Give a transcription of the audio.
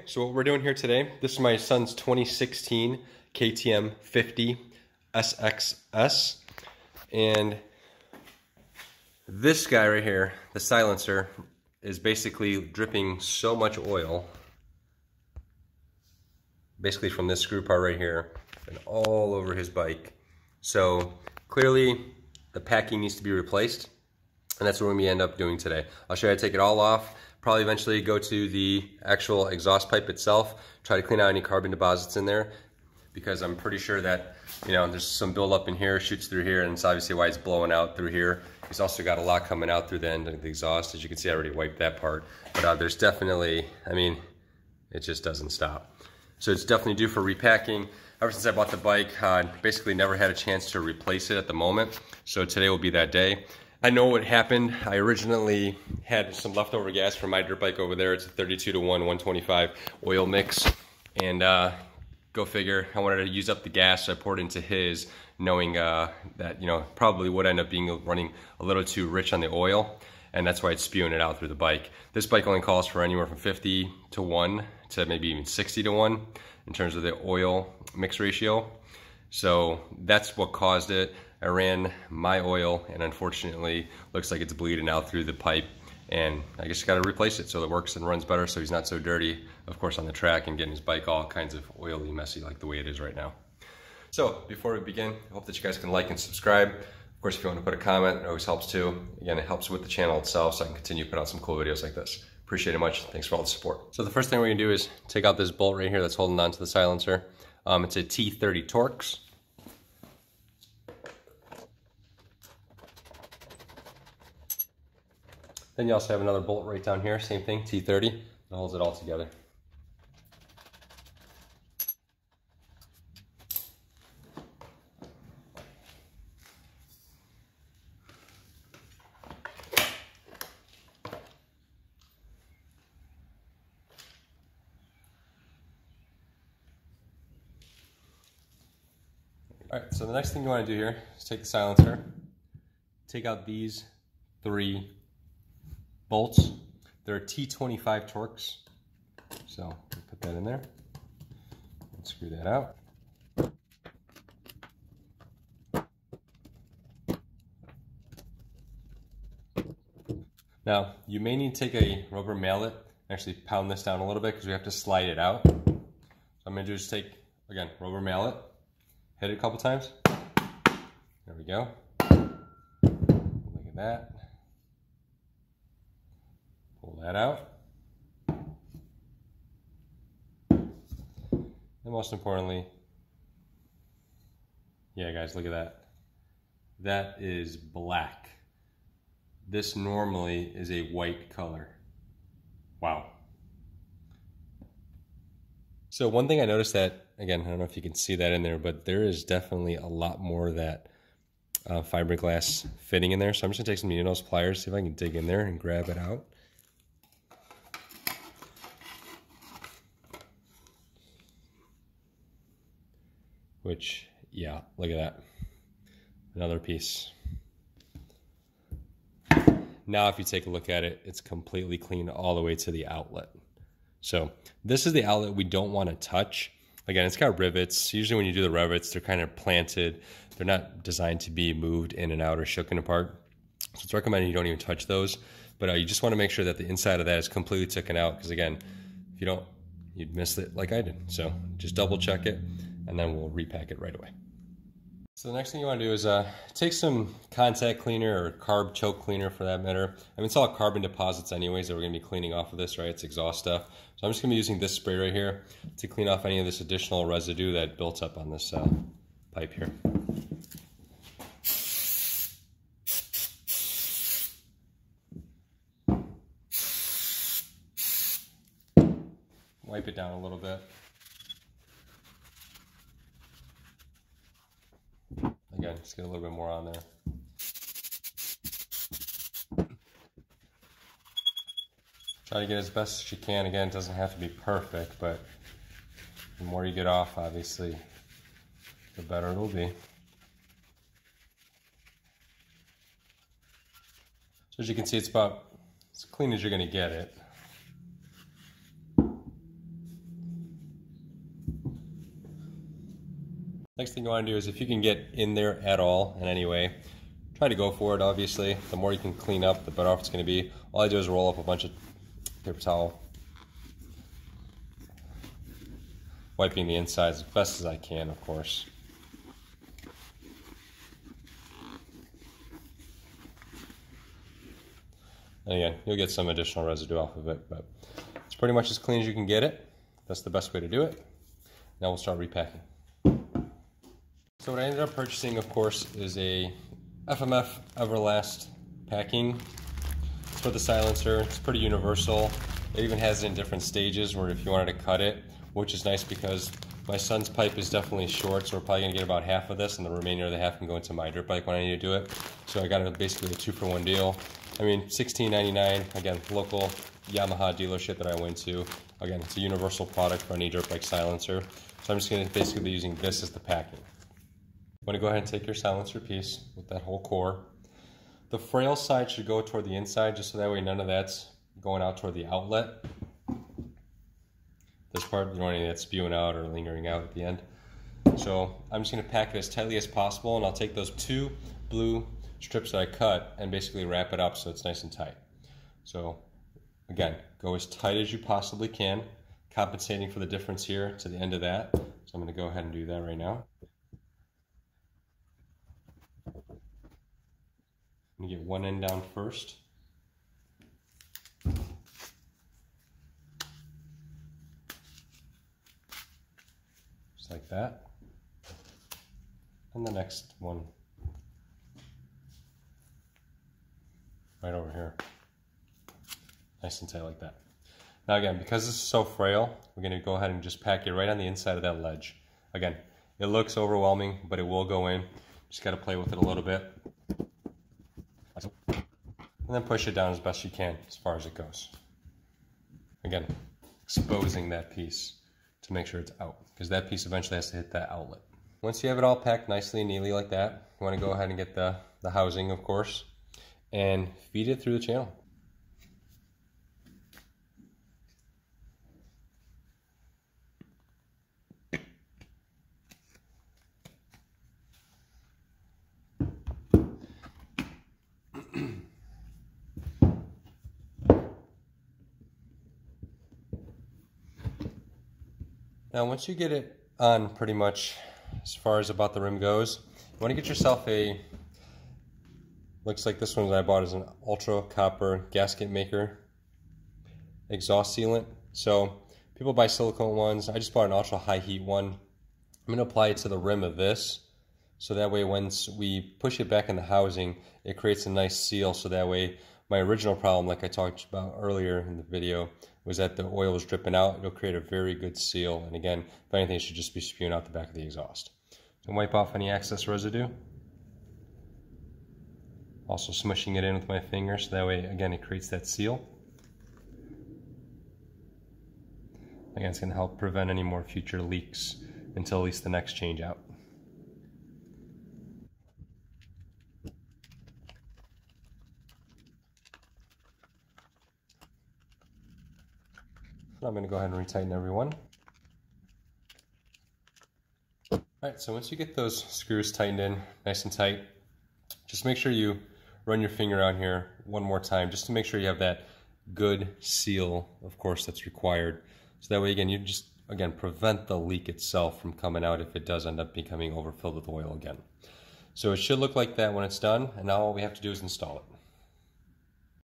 So what we're doing here today, this is my son's 2016 KTM 50 SXS, and this guy right here, the silencer, is basically dripping so much oil, basically from this screw part right here, and all over his bike. So clearly the packing needs to be replaced, and that's what we end up doing today. I'll show you how to take it all off, probably eventually go to the actual exhaust pipe itself, try to clean out any carbon deposits in there, because I'm pretty sure that, you know, there's some buildup in here, shoots through here, and it's obviously why it's blowing out through here. He's also got a lot coming out through the end of the exhaust. As you can see, I already wiped that part. But there's definitely, I mean, it just doesn't stop. So it's definitely due for repacking. Ever since I bought the bike, basically never had a chance to replace it at the moment. So today will be that day. I know what happened. I originally had some leftover gas from my dirt bike over there. It's a 32-to-1, 125 oil mix. And go figure, I wanted to use up the gas, so I poured into his, knowing that, you know, probably would end up being running a little too rich on the oil. And that's why it's spewing it out through the bike. This bike only calls for anywhere from 50-to-1 to maybe even 60-to-1 in terms of the oil mix ratio. So that's what caused it. I ran my oil, and unfortunately looks like it's bleeding out through the pipe, and I just got to replace it so it works and runs better, so he's not so dirty, of course, on the track and getting his bike all kinds of oily, messy like the way it is right now. So before we begin, I hope that you guys can like and subscribe. Of course, if you want to put a comment, it always helps too. Again, it helps with the channel itself, so I can continue to put out some cool videos like this. Appreciate it much. Thanks for all the support. So the first thing we're gonna do is take out this bolt right here that's holding on to the silencer. It's a T30 Torx. Then you also have another bolt right down here, same thing, T30, that holds it all together. All right, so the next thing you want to do here is take the silencer, take out these 3 bolts. They're T25 Torx. So put that in there and screw that out. Now, you may need to take a rubber mallet and actually pound this down a little bit because we have to slide it out. So I'm going to just take, again, rubber mallet, hit it a couple times. There we go. Look at that. Pull that out. And most importantly, yeah guys, look at that. That is black. This normally is a white color. Wow. So one thing I noticed that, again, I don't know if you can see that in there, but there is definitely a lot more of that fiberglass fitting in there. So I'm just gonna take some needle nose pliers, see if I can dig in there and grab it out. Which, yeah, look at that. Another piece. Now if you take a look at it, it's completely clean all the way to the outlet. So this is the outlet we don't want to touch. Again, it's got rivets. Usually when you do the rivets, they're kind of planted. They're not designed to be moved in and out or shooken apart. So it's recommended you don't even touch those. But you just want to make sure that the inside of that is completely taken out, because again, if you don't, you'd miss it like I did. So just double check it, and then we'll repack it right away. So the next thing you want to do is take some contact cleaner, or carb choke cleaner for that matter. I mean, it's all carbon deposits anyways that we're going to be cleaning off of this, right? It's exhaust stuff. So I'm just going to be using this spray right here to clean off any of this additional residue that built up on this pipe here. Wipe it down a little bit. Again, just get a little bit more on there. Try to get as best as you can. Again, it doesn't have to be perfect, but the more you get off, obviously, the better it'll be. So as you can see, it's about as clean as you're going to get it. Next thing you want to do is, if you can get in there at all in any way, try to go for it. Obviously, the more you can clean up, the better off it's going to be. All I do is roll up a bunch of paper towel, wiping the insides as best as I can, of course. And again, you'll get some additional residue off of it, but it's pretty much as clean as you can get it. That's the best way to do it. Now we'll start repacking. So what I ended up purchasing, of course, is a FMF Everlast Packing. It's for the silencer. It's pretty universal. It even has it in different stages where if you wanted to cut it, which is nice because my son's pipe is definitely short, so we're probably going to get about half of this, and the remainder of the half can go into my dirt bike when I need to do it. So I got basically a 2-for-1 deal. I mean, $16.99, again, local Yamaha dealership that I went to. Again, it's a universal product for any dirt bike silencer. So I'm just going to basically be using this as the packing. I'm going to go ahead and take your silencer piece with that whole core. The frail side should go toward the inside, just so that way none of that's going out toward the outlet. This part, you don't want any of that spewing out or lingering out at the end. So I'm just going to pack it as tightly as possible, and I'll take those 2 blue strips that I cut and basically wrap it up so it's nice and tight. So again, go as tight as you possibly can, compensating for the difference here to the end of that. So I'm going to go ahead and do that right now. I'm going to get one end down first. Just like that. And the next one right over here. Nice and tight like that. Now again, because this is so frail, we're going to go ahead and just pack it right on the inside of that ledge. Again, it looks overwhelming, but it will go in. Just got to play with it a little bit. And then push it down as best you can as far as it goes. Again, exposing that piece to make sure it's out, because that piece eventually has to hit that outlet. Once you have it all packed nicely and neatly like that, you want to go ahead and get the housing, of course, and feed it through the channel. Now once you get it on pretty much as far as about the rim goes, you want to get yourself a, looks like this one that I bought is an ultra copper gasket maker exhaust sealant. So people buy silicone ones. I just bought an ultra high heat one. I'm going to apply it to the rim of this, so that way once we push it back in the housing, it creates a nice seal. So that way, my original problem, like I talked about earlier in the video, was that the oil was dripping out. It'll create a very good seal, and again, if anything, it should just be spewing out the back of the exhaust. So wipe off any excess residue. Also smushing it in with my finger, so that way, again, it creates that seal. Again, it's going to help prevent any more future leaks until at least the next change out. I'm going to go ahead and retighten everyone. Alright, so once you get those screws tightened in nice and tight, just make sure you run your finger on here one more time, just to make sure you have that good seal, of course, that's required. So that way, again, you just, again, prevent the leak itself from coming out if it does end up becoming overfilled with oil again. So it should look like that when it's done, and now all we have to do is install it.